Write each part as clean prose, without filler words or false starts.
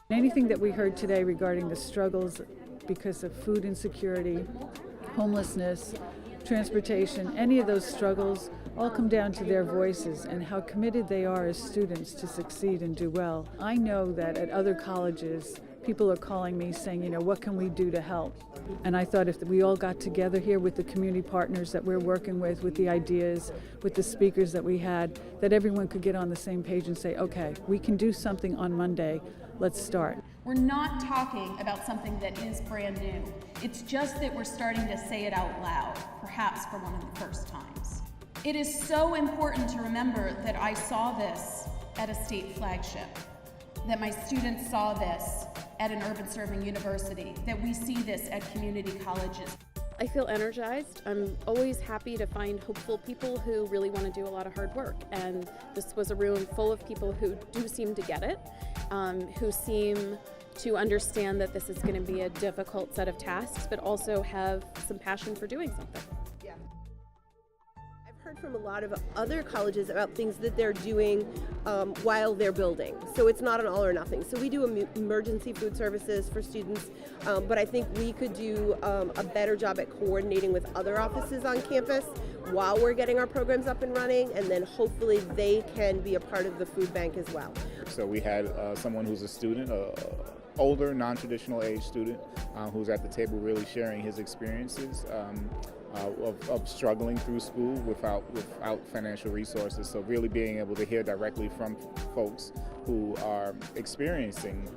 Anything that we heard today regarding the struggles because of food insecurity, homelessness, transportation, any of those struggles all come down to their voices and how committed they are as students to succeed and do well. I know that at other colleges, people are calling me saying, what can we do to help? And I thought if we all got together here with the community partners that we're working with the ideas, with the speakers that we had, that everyone could get on the same page and say, okay, we can do something on Monday. Let's start. We're not talking about something that is brand new. It's just that we're starting to say it out loud, perhaps for one of the first times. It is so important to remember that I saw this at a state flagship, that my students saw this at an urban serving university, that we see this at community colleges. I feel energized. I'm always happy to find hopeful people who really want to do a lot of hard work. And this was a room full of people who do seem to get it, who seem to understand that this is going to be a difficult set of tasks, but also have some passion for doing something. Yeah. I've heard from a lot of other colleges about things that they're doing while they're building. So it's not an all or nothing. So we do emergency food services for students, but I think we could do a better job at coordinating with other offices on campus while we're getting our programs up and running, and then hopefully they can be a part of the food bank as well. So we had someone who's a student, older, non-traditional age student, who's at the table really sharing his experiences of struggling through school without financial resources. So really being able to hear directly from folks who are experiencing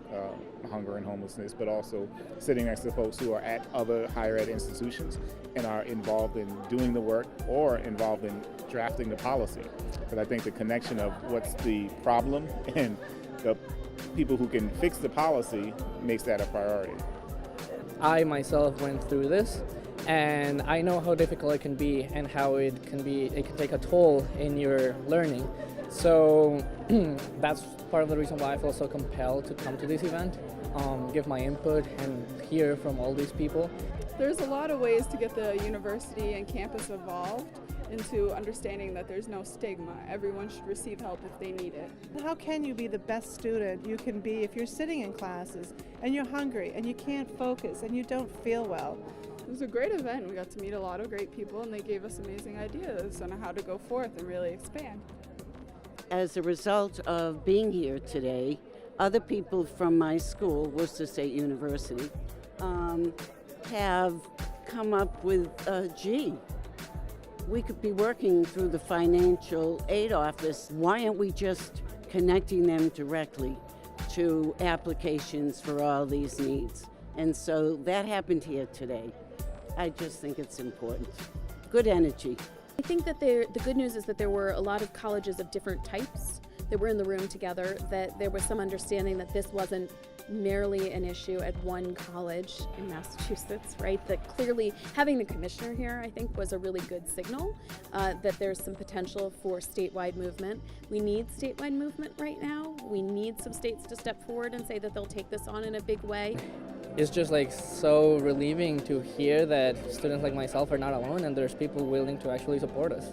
hunger and homelessness, but also sitting next to folks who are at other higher ed institutions and are involved in doing the work or involved in drafting the policy. Because I think the connection of what's the problem and the people who can fix the policy makes that a priority. I myself went through this, and I know how difficult it can be and how it can take a toll in your learning. So that's part of the reason why I feel so compelled to come to this event, give my input and hear from all these people. There's a lot of ways to get the university and campus involved into understanding that there's no stigma. Everyone should receive help if they need it. How can you be the best student you can be if you're sitting in classes and you're hungry and you can't focus and you don't feel well? It was a great event. We got to meet a lot of great people and they gave us amazing ideas on how to go forth and really expand. As a result of being here today, other people from my school, Worcester State University, have come up with, we could be working through the financial aid office. Why aren't we just connecting them directly to applications for all these needs? And so that happened here today. I just think it's important. Good energy. I think that the good news is that there were a lot of colleges of different types that were in the room together, that there was some understanding that this wasn't merely an issue at one college in Massachusetts, right? That clearly having the commissioner here, I think, was a really good signal that there's some potential for statewide movement. We need statewide movement right now. We need some states to step forward and say that they'll take this on in a big way. It's just so relieving to hear that students like myself are not alone and there's people willing to actually support us.